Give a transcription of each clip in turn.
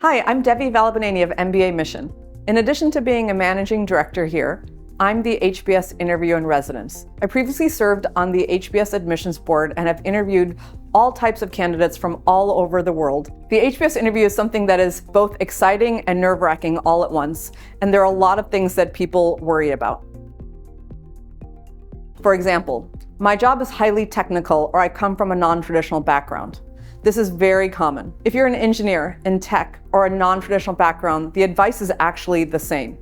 Hi, I'm Devi Vallabhaneni of mbaMission. In addition to being a managing director here, I'm the HBS interview in residence. I previously served on the HBS admissions board and have interviewed all types of candidates from all over the world. The HBS interview is something that is both exciting and nerve-wracking all at once, and there are a lot of things that people worry about. For example, my job is highly technical, or I come from a non-traditional background. This is very common. If you're an engineer in tech or a non-traditional background, the advice is actually the same.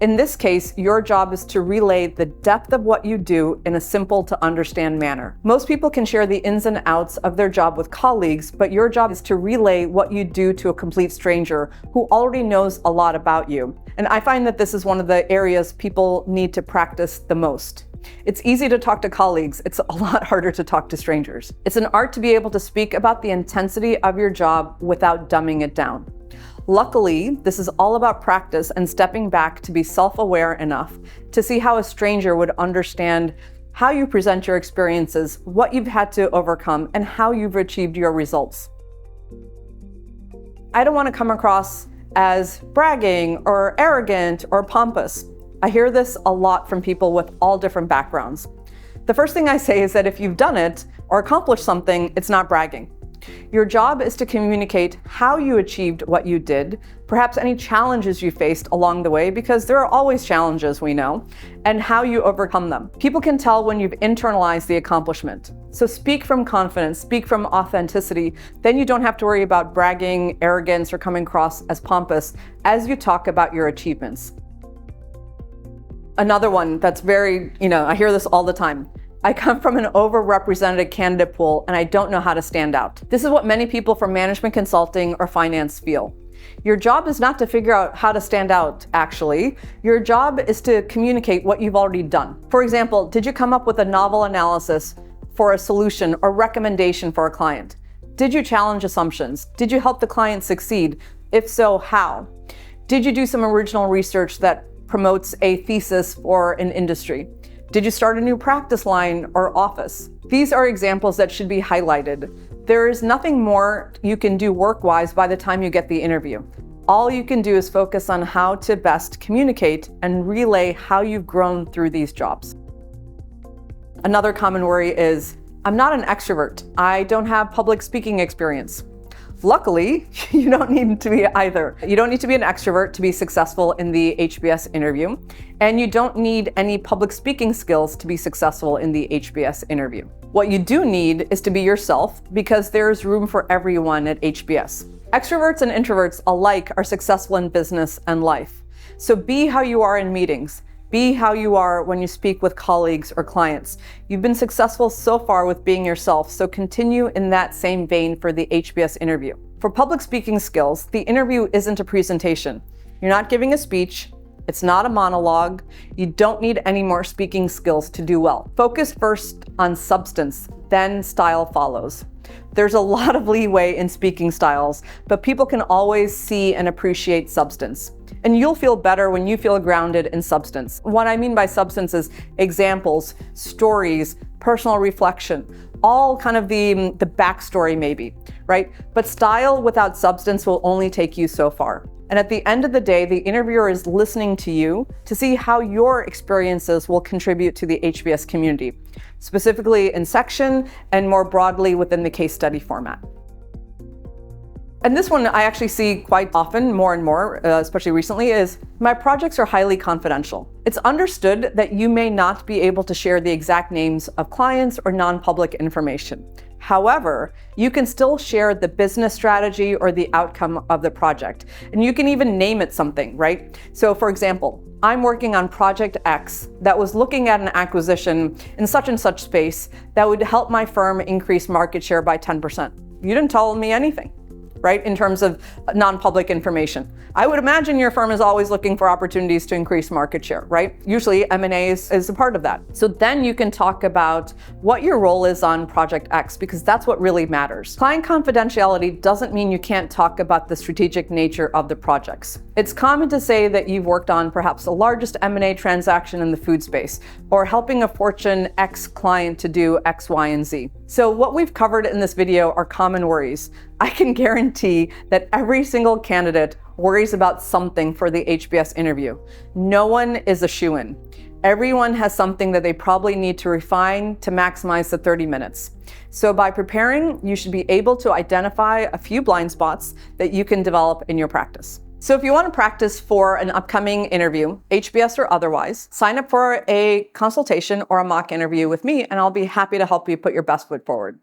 In this case, your job is to relay the depth of what you do in a simple to understand manner. Most people can share the ins and outs of their job with colleagues, but your job is to relay what you do to a complete stranger who already knows a lot about you. And I find that this is one of the areas people need to practice the most. It's easy to talk to colleagues. It's a lot harder to talk to strangers. It's an art to be able to speak about the intensity of your job without dumbing it down. Luckily, this is all about practice and stepping back to be self-aware enough to see how a stranger would understand how you present your experiences, what you've had to overcome, and how you've achieved your results. I don't want to come across as bragging or arrogant or pompous. I hear this a lot from people with all different backgrounds. The first thing I say is that if you've done it or accomplished something, it's not bragging. Your job is to communicate how you achieved what you did, perhaps any challenges you faced along the way, because there are always challenges, we know, and how you overcome them. People can tell when you've internalized the accomplishment. So speak from confidence, speak from authenticity, then you don't have to worry about bragging, arrogance, or coming across as pompous as you talk about your achievements. Another one that's very, I hear this all the time. I come from an overrepresented candidate pool and I don't know how to stand out. This is what many people from management consulting or finance feel. Your job is not to figure out how to stand out, actually. Your job is to communicate what you've already done. For example, did you come up with a novel analysis for a solution or recommendation for a client? Did you challenge assumptions? Did you help the client succeed? If so, how? Did you do some original research that promotes a thesis for an industry? Did you start a new practice line or office? These are examples that should be highlighted. There is nothing more you can do work-wise by the time you get the interview. All you can do is focus on how to best communicate and relay how you've grown through these jobs. Another common worry is, I'm not an extrovert. I don't have public speaking experience. Luckily, you don't need to be either. You don't need to be an extrovert to be successful in the HBS interview, and you don't need any public speaking skills to be successful in the HBS interview. What you do need is to be yourself, because there's room for everyone at HBS. Extroverts and introverts alike are successful in business and life. So be how you are in meetings. Be how you are when you speak with colleagues or clients. You've been successful so far with being yourself, so continue in that same vein for the HBS interview. For public speaking skills, the interview isn't a presentation. You're not giving a speech. It's not a monologue. You don't need any more speaking skills to do well. Focus first on substance, then style follows. There's a lot of leeway in speaking styles, but people can always see and appreciate substance. And you'll feel better when you feel grounded in substance. What I mean by substance is examples, stories, personal reflection, all kind of the backstory maybe, right? But style without substance will only take you so far. And at the end of the day, the interviewer is listening to you to see how your experiences will contribute to the HBS community, specifically in section and more broadly within the case study format. And this one I actually see quite often, more and more, especially recently, is my projects are highly confidential. It's understood that you may not be able to share the exact names of clients or non-public information. However, you can still share the business strategy or the outcome of the project. And you can even name it something, right? So for example, I'm working on Project X that was looking at an acquisition in such and such space that would help my firm increase market share by 10%. You didn't tell me anything, right, in terms of non-public information. I would imagine your firm is always looking for opportunities to increase market share, right? Usually M&A is a part of that. So then you can talk about what your role is on Project X, because that's what really matters. Client confidentiality doesn't mean you can't talk about the strategic nature of the projects. It's common to say that you've worked on perhaps the largest M&A transaction in the food space, or helping a Fortune X client to do X, Y, and Z. So what we've covered in this video are common worries. I can guarantee that every single candidate worries about something for the HBS interview. No one is a shoo-in. Everyone has something that they probably need to refine to maximize the 30 minutes. So by preparing, you should be able to identify a few blind spots that you can develop in your practice. So if you want to practice for an upcoming interview, HBS or otherwise, sign up for a consultation or a mock interview with me, and I'll be happy to help you put your best foot forward.